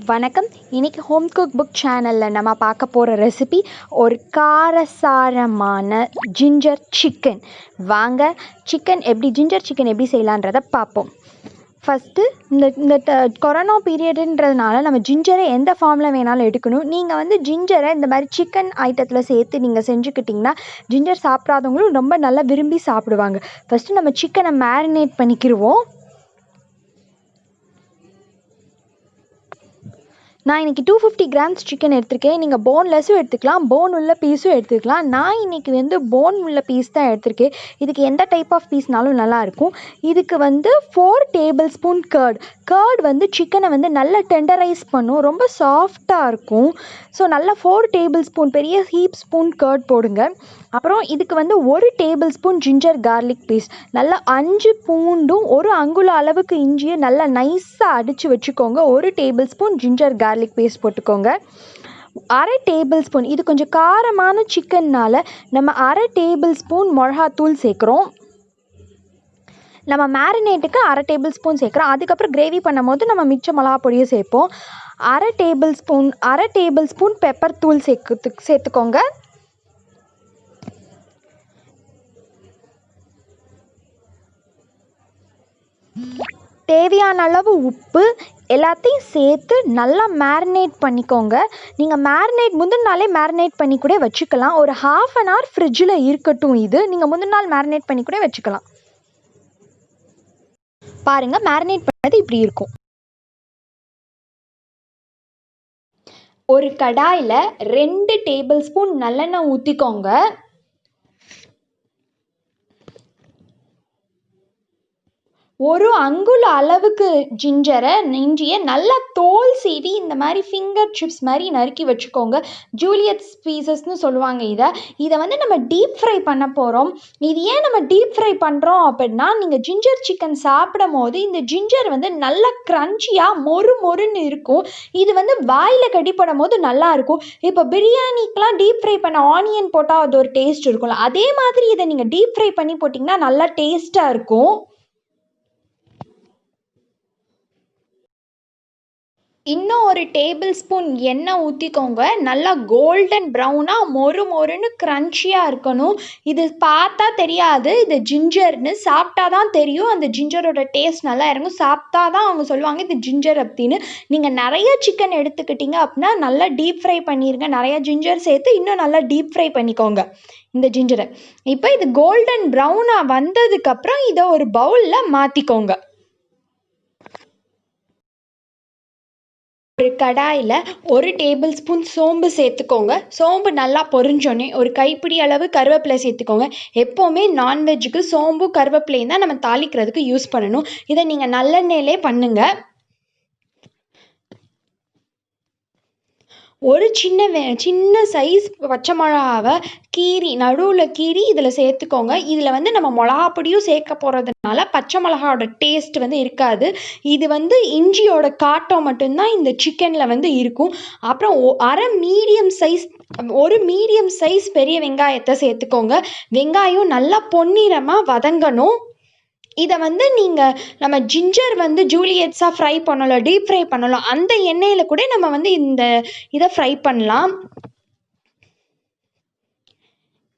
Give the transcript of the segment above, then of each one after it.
வணக்கம். இன்றைக்கி home cook book சேனலில் நம்ம பார்க்க போகிற ரெசிபி ஒரு காரசாரமான ஜிஞ்சர் சிக்கன். வாங்க ஜிஞ்சர் சிக்கன் எப்படி செய்யலான்றதை பார்ப்போம். ஃபஸ்ட்டு இந்த கொரோனா பீரியடுன்றதுனால நம்ம ஜிஞ்சரை எந்த ஃபார்மில் வேணாலும் எடுக்கணும். நீங்கள் ஜிஞ்சரை இந்த மாதிரி சிக்கன் ஐட்டத்தில் சேர்த்து நீங்கள் செஞ்சுக்கிட்டிங்கன்னா ஜிஞ்சர் சாப்பிடாதவங்களும் ரொம்ப நல்லா விரும்பி சாப்பிடுவாங்க. ஃபஸ்ட்டு நம்ம சிக்கனை மேரினேட் பண்ணிக்கிடுவோம். நான் இன்றைக்கி 250 கிராம்ஸ் சிக்கன் எடுத்திருக்கேன். நீங்கள் போன்லெஸ்ஸும் எடுத்துக்கலாம், போன் உள்ள பீஸும் எடுத்துக்கலாம். நான் இன்றைக்கி போன் உள்ள பீஸ் தான் எடுத்திருக்கேன். இதுக்கு எந்த டைப் ஆஃப் பீஸ்னாலும் நல்லாயிருக்கும். இதுக்கு 4 டேபிள் ஸ்பூன் கர்ட் சிக்கனை நல்லா டெண்டரைஸ் பண்ணும், ரொம்ப சாஃப்டாக இருக்கும். ஸோ நல்லா 4 டேபிள் ஸ்பூன் பெரிய ஹீப் ஸ்பூன் கர்ட் போடுங்க. அப்புறம் இதுக்கு 1 tablespoon ginger garlic paste, நல்லா 5 பூண்டும் 1 அங்குல அளவுக்கு இஞ்சியை நல்லா நைஸாக அடித்து வச்சுக்கோங்க. 1 tablespoon ginger garlic paste போட்டுக்கோங்க. 1/2 டேபிள் ஸ்பூன், இது கொஞ்சம் காரமான சிக்கன்னால் நம்ம 1/2 டேபிள் ஸ்பூன் மிளகாத்தூள் சேர்க்குறோம். நம்ம மேரினேட்டுக்கு 1/2 டேபிள் ஸ்பூன் சேர்க்குறோம். அதுக்கப்புறம் கிரேவி பண்ணும் போது நம்ம மிச்ச மிளகா பொடியை சேர்ப்போம். 1/2 டேபிள் ஸ்பூன் பெப்பர் தூள் சேர்த்துக்கோங்க. தேவையான அளவு உப்பு எல்லாத்தையும் சேர்த்து நல்லா மேரினேட் பண்ணிக்கோங்க. நீங்கள் முந்தின நாளே மேரினேட் பண்ணி கூட வச்சுக்கலாம். ஒரு 1/2 an hour ஃப்ரிட்ஜில் இருக்கட்டும். இது நீங்கள் முந்தின நாள் மேரினேட் பண்ணி கூட வச்சுக்கலாம். பாருங்கள், மேரினேட் பண்ணது இப்படி இருக்கும். ஒரு கடாயில் 2 டேபிள் ஸ்பூன் நல்லெண்ணெய் ஊற்றிக்கோங்க. ஒரு அங்குல அளவுக்கு இஞ்சியை நல்லா தோல் சீவி இந்த மாதிரி ஃபிங்கர் சிப்ஸ் மாதிரி நறுக்கி வச்சுக்கோங்க. ஜூலியட்ஸ் பீசஸ்ன்னு சொல்லுவாங்க. இதை நம்ம டீப் ஃப்ரை பண்ண போகிறோம். இது ஏன் நம்ம டீப் ஃப்ரை பண்ணுறோம் அப்படின்னா, நீங்கள் ஜிஞ்சர் சிக்கன் சாப்பிடும் போது இந்த ஜிஞ்சர் நல்லா க்ரன்ச்சியாக மொறுன்னு இருக்கும். இது வாயில் கடிப்படும் போது நல்லாயிருக்கும். இப்போ பிரியாணிக்கெலாம் டீப் ஃப்ரை பண்ண ஆனியன் போட்டால் அது ஒரு டேஸ்ட் இருக்கும்ல, அதே மாதிரி இதை நீங்கள் டீப் ஃப்ரை பண்ணி போட்டிங்கன்னா நல்லா டேஸ்ட்டாக இருக்கும். இன்னும் 1 டேபிள் ஸ்பூன் எண்ணெய் ஊற்றிக்கோங்க. நல்லா கோல்டன் ப்ரௌனாக மொறுன்னு க்ரன்ச்சியாக இருக்கணும். இது பார்த்தா தெரியாது இது ஜிஞ்சர்னு, சாப்பிட்டா தான் தெரியும். அந்த ஜிஞ்சரோட டேஸ்ட் நல்லா இறங்கும். சாப்பிட்டா தான் அவங்க சொல்லுவாங்க இது ஜிஞ்சர் அப்படின்னு. நீங்கள் நிறைய சிக்கன் எடுத்துக்கிட்டிங்க அப்படின்னா நல்லா டீப் ஃப்ரை பண்ணிடுங்க. நிறைய ஜிஞ்சர் சேர்த்து இன்னும் நல்லா டீப் ஃப்ரை பண்ணிக்கோங்க இந்த ஜிஞ்சரை. இப்போ இது கோல்டன் ப்ரௌனாக வந்ததுக்கப்புறம் இதை ஒரு பவுலில் மாற்றிக்கோங்க. ஒரு கடாயில் 1 டேபிள் ஸ்பூன் சோம்பு சேர்த்துக்கோங்க. சோம்பு நல்லா பொரிஞ்சோன்னே ஒரு கைப்பிடி அளவு கருவேப்பிலை சேர்த்துக்கோங்க. எப்போவுமே நான்வெஜ்ஜுக்கு சோம்பு கருவேப்பிலையும் தான் நம்ம தாளிக்கிறதுக்கு யூஸ் பண்ணணும். இதை நீங்கள் நல்லெண்ணெயிலே பண்ணுங்கள். ஒரு சின்ன சைஸ் பச்சை மிளகாவை நடுவில் கீறி இதில் சேர்த்துக்கோங்க. இதில் நம்ம மிளகா பொடியும் சேர்க்க போகிறதுனால பச்சை மிளகாவோட டேஸ்ட் இருக்காது. இது இஞ்சியோட காட்டம் மட்டும்தான் இந்த சிக்கனில் இருக்கும். அப்புறம் ஒரு மீடியம் சைஸ் பெரிய வெங்காயத்தை சேர்த்துக்கோங்க. வெங்காயம் நல்லா பொன்னிறமாக வதங்கணும். இதை நீங்கள் நம்ம ஜிஞ்சர் ஜூலியட்ஸாக ஃப்ரை பண்ணலாம், டீப் ஃப்ரை பண்ணலாம். அந்த எண்ணெயில் கூட நம்ம இதை ஃப்ரை பண்ணலாம்.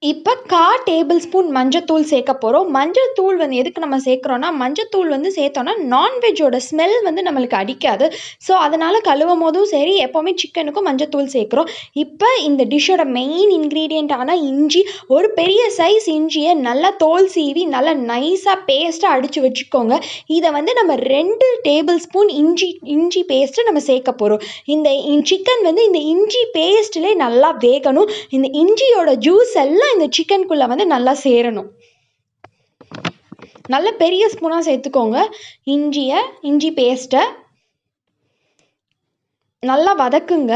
இப்போ 1/4 டேபிள் ஸ்பூன் மஞ்சத்தூள் சேர்க்க போகிறோம். மஞ்சத்தூள் எதுக்கு நம்ம சேர்க்குறோன்னா, மஞ்சத்தூள் சேர்த்தோன்னா நான்வெஜ்ஜோட ஸ்மெல் நம்மளுக்கு அடிக்காது. ஸோ அதனால் கழுவும் போதும் சரி, எப்போவுமே சிக்கனுக்கும் மஞ்சத்தூள் சேர்க்குறோம். இப்போ இந்த டிஷ்ஷோட மெயின் இன்க்ரீடியண்ட்டான இஞ்சி, ஒரு பெரிய சைஸ் இஞ்சியை நல்லா தோல் சீவி நல்லா நைஸாக பேஸ்ட்டாக அடித்து வச்சுக்கோங்க. இதை நம்ம 2 டேபிள் ஸ்பூன் இஞ்சி பேஸ்ட்டு நம்ம சேர்க்க போகிறோம். இந்த சிக்கன் இந்த இஞ்சி பேஸ்ட்லேயே நல்லா வேகணும். இந்த இஞ்சியோட ஜூஸ் எல்லாம் இந்த சிக்கனுக்குள்ள நல்லா சேரணும். நல்ல பெரிய ஸ்பூனா சேர்த்துக்கோங்க. இஞ்சி பேஸ்ட்டை நல்லா வதக்குங்க.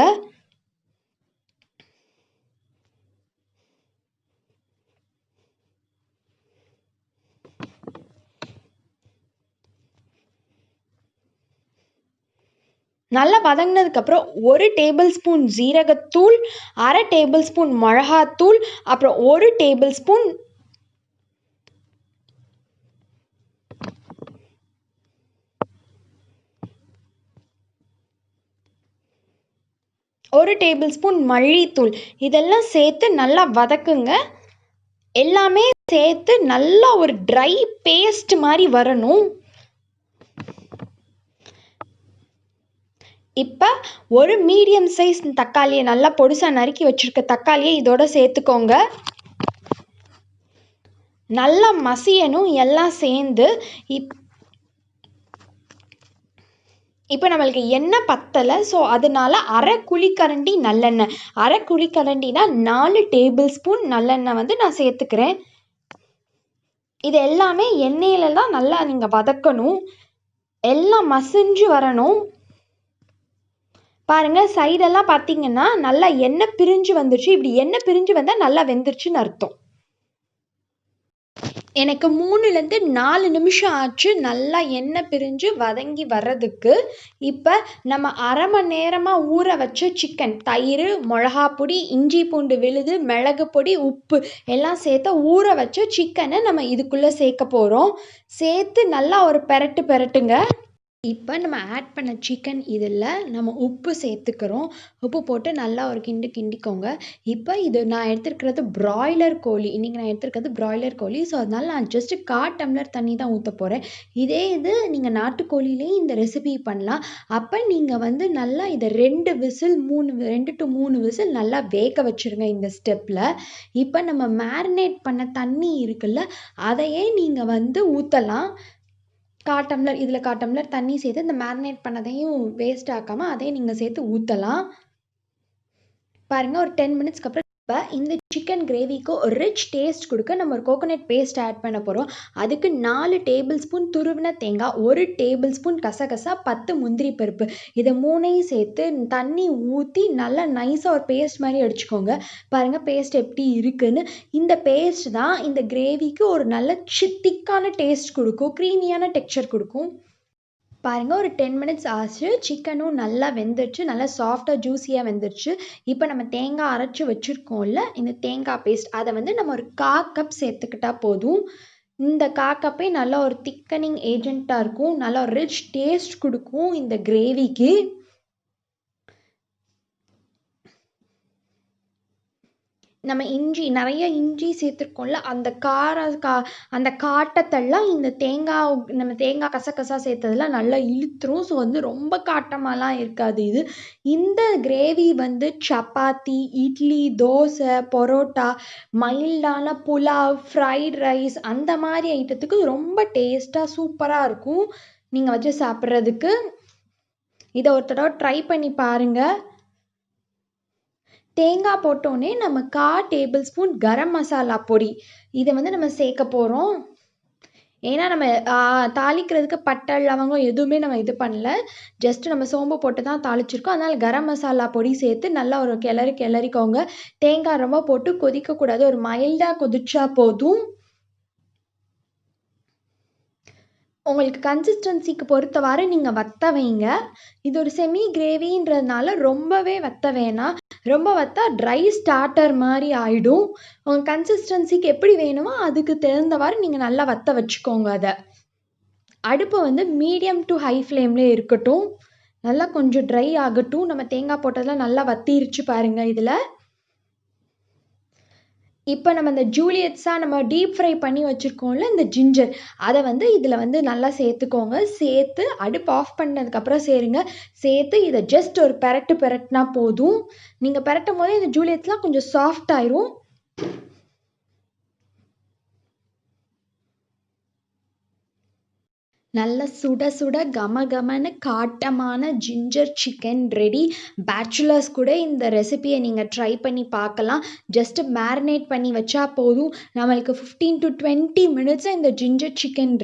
நல்லா வதங்கினதுக்கப்புறம் 1 டேபிள் ஸ்பூன் ஜீரகத்தூள், 1/2 டேபிள் ஸ்பூன் மிளகாத்தூள், அப்புறம் 1 டேபிள் ஸ்பூன் 1 டேபிள் ஸ்பூன் மல்லித்தூள் இதெல்லாம் சேர்த்து நல்லா வதக்குங்க. எல்லாமே சேர்த்து நல்லா ஒரு ட்ரை பேஸ்ட் மாதிரி வரணும். இப்போ ஒரு மீடியம் சைஸ் தக்காளியை நல்லா பொடிசாக நறுக்கி வச்சுருக்க தக்காளியை இதோட சேர்த்துக்கோங்க. நல்லா மசியணும் எல்லாம் சேர்ந்து. இப்போ நம்மளுக்கு எண்ணெய் பத்தலை, ஸோ அதனால அரை குழிக்கரண்டி நல்லெண்ணெய், அரை குழிக்கரண்டினா 4 டேபிள் ஸ்பூன் நல்லெண்ணெய் வந்து நான் சேர்த்துக்கிறேன். இது எல்லாமே எண்ணெயில தான் நல்லா நீங்கள் வதக்கணும், எல்லாம் மசிஞ்சு வரணும். பாருங்கள், சைடெல்லாம் பார்த்தீங்கன்னா நல்லா எண்ணெய் பிரிஞ்சு வந்துருச்சு. இப்படி எண்ணெய் பிரிஞ்சு வந்தால் நல்லா வெந்துருச்சுன்னு அர்த்தம். எனக்கு 3லேருந்து 4 நிமிஷம் ஆச்சு நல்லா எண்ணெய் பிரிஞ்சு வதங்கி வர்றதுக்கு. இப்போ நம்ம அரை மணி நேரமாக ஊற வச்ச சிக்கன், தயிர், மிளகாப்பொடி, இஞ்சி பூண்டு விழுது, மிளகு பொடி, உப்பு எல்லாம் சேர்த்து ஊற வச்ச சிக்கனை நம்ம இதுக்குள்ளே சேர்க்க போகிறோம். சேர்த்து நல்லா ஒரு பெரட்டுங்க. இப்போ நம்ம ஆட் பண்ண சிக்கன் இதில் நம்ம உப்பு சேர்த்துக்கிறோம். உப்பு போட்டு நல்லா ஒரு கிண்டிக்கோங்க. இப்போ இது நான் எடுத்துருக்கிறது பிராய்லர் கோழி, இன்றைக்கி நான் எடுத்துருக்கிறது பிராய்லர் கோழி. ஸோ அதனால் நான் ஜஸ்ட்டு 1/4 டம்ளர் தண்ணி தான் ஊற்ற போகிறேன். இதே இது நீங்கள் நாட்டுக்கோழிலேயும் இந்த ரெசிபி பண்ணலாம். அப்போ நீங்கள் வந்து நல்லா இதை 2 to 3 விசில் நல்லா வேக வச்சுருங்க இந்த ஸ்டெப்பில். இப்போ நம்ம மேரினேட் பண்ண தண்ணி இருக்குல்ல, அதையே நீங்கள் வந்து ஊற்றலாம். 1/4 டம்ளர், இதில் 1/4 டம்ளர் தண்ணி சேர்த்து இந்த மேரினேட் பண்ணதையும் வேஸ்ட் ஆக்காமல் அதையும் நீங்கள் சேர்த்து ஊற்றலாம். பாருங்கள், ஒரு 10 மினிட்ஸ்க்கு அப்புறம் இப்போ இந்த சிக்கன் கிரேவிக்கு ஒரு ரிச் டேஸ்ட் கொடுக்க நம்ம ஒரு கோகோனட் பேஸ்ட் ஆட் பண்ண போகிறோம். அதுக்கு 4 டேபிள் ஸ்பூன் துருவின தேங்காய், 1 டேபிள் ஸ்பூன் கசகசா, 10 முந்திரி பருப்பு, இதை 3ஐயும் சேர்த்து தண்ணி ஊற்றி நல்லா நைஸாக ஒரு பேஸ்ட் மாதிரி அடிச்சுக்கோங்க. பாருங்கள் பேஸ்ட் எப்படி இருக்குன்னு. இந்த பேஸ்ட் தான் இந்த கிரேவிக்கு ஒரு நல்ல திக்கான டேஸ்ட் கொடுக்கும், க்ரீமியான டெக்ஸ்சர் கொடுக்கும். பாருங்கள், ஒரு 10 மினிட்ஸ் ஆச்சு. சிக்கனும் நல்லா வெந்துருச்சு, நல்லா சாஃப்டாக ஜூஸியாக வெந்துருச்சு. இப்போ நம்ம தேங்காய் அரைச்சி வச்சுருக்கோம்ல, இந்த தேங்காய் பேஸ்ட் அதை வந்து நம்ம ஒரு 1/4 கப் சேர்த்துக்கிட்டா போதும். இந்த 1/4 கப்பே நல்லா ஒரு திக்கனிங் ஏஜெண்ட்டாக இருக்கும், நல்லா ஒரு ரிச் டேஸ்ட் கொடுக்கும் இந்த கிரேவிக்கு. நம்ம நிறைய இஞ்சி சேர்த்துருக்கோம்ல, அந்த காட்டத்தெல்லாம் இந்த நம்ம தேங்காய் கசகசா சேர்த்ததெல்லாம் நல்லா இழுத்துரும். ஸோ வந்து ரொம்ப காட்டமாலாம் இருக்காது இது. இந்த கிரேவி வந்து சப்பாத்தி, இட்லி, தோசை, பரோட்டா, மைல்டான புலாவ், ஃப்ரைட் ரைஸ் அந்த மாதிரி ஐட்டத்துக்கு ரொம்ப டேஸ்ட்டாக சூப்பராக இருக்கும் நீங்கள் வச்சு சாப்பிட்றதுக்கு. இதை ஒரு தடவை ட்ரை பண்ணி பாருங்கள். தேங்காய் போட்டோன்னே நம்ம 1/4 டேபிள் ஸ்பூன் கரம் மசாலா பொடி இதை வந்து நம்ம சேர்க்க போகிறோம். ஏன்னா நம்ம தாளிக்கிறதுக்கு பட்டை லவங்கம் எதுவுமே நம்ம இது பண்ணல, ஜஸ்ட் நம்ம சோம்பு போட்டு தான் தாளிச்சிருக்கோம். அதனால் கரம் மசாலா பொடி சேர்த்து நல்லா ஒரு கிளறிக்கோங்க. தேங்காய் ரொம்ப போட்டு கொதிக்கக்கூடாது, ஒரு மைல்டாக கொதிச்சா போதும். உங்களுக்கு கன்சிஸ்டன்சிக்கு பொறுத்தவாறு நீங்கள் வத்த வைங்க. இது ஒரு செமி கிரேவின்றதுனால ரொம்பவே வத்த வேணாம், ரொம்ப வத்தா ட்ரை ஸ்டார்டர் மாதிரி ஆகிடும். உங்கள் கன்சிஸ்டன்சிக்கு எப்படி வேணுமோ அதுக்கு தகுந்தவாறு நீங்கள் நல்லா வத்த வச்சுக்கோங்க. அதை அடுப்பு வந்து மீடியம் டு ஹை ஃப்ளேம்லேயே இருக்கட்டும், நல்லா கொஞ்சம் ட்ரை ஆகட்டும். நம்ம தேங்காய் போட்டதெல்லாம் நல்லா வத்திருச்சு பாருங்கள். இதில் இப்போ நம்ம இந்த ஜூலியட்ஸாக நம்ம டீப் ஃப்ரை பண்ணி வச்சுருக்கோம்ல இந்த ஜிஞ்சர், அதை வந்து இதில் வந்து நல்லா சேர்த்துக்கோங்க. சேர்த்து அடுப்பு ஆஃப் பண்ணதுக்கப்புறம் சேர்த்து இதை ஜஸ்ட் ஒரு பெரட்டுனா போதும். நீங்கள் பெரட்டும் போதே இந்த ஜூலியட்ஸ்லாம் கொஞ்சம் சாஃப்ட் ஆயிரும். நல்ல சுட சுட கமகமன்னு காட்டமான ஜிஞ்சர் சிக்கன் ரெடி. பேச்சுலர்ஸ் கூட இந்த ரெசிபியை நீங்கள் ட்ரை பண்ணி பார்க்கலாம். ஜஸ்ட்டு மேரினேட் பண்ணி வச்சா போதும், நம்மளுக்கு 15 to 20 மினிட்ஸில் இந்த ஜிஞ்சர் சிக்கன்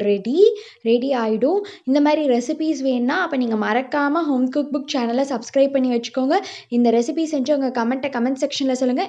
ரெடி ஆகிடும். இந்த மாதிரி ரெசிபீஸ் வேணுன்னா அப்போ நீங்கள் மறக்காமல் ஹோம் குக் புக் சேனலை சப்ஸ்கிரைப் பண்ணி வச்சுக்கோங்க. இந்த ரெசிபி செஞ்சு உங்கள் கமெண்ட் செக்ஷனில் சொல்லுங்கள்.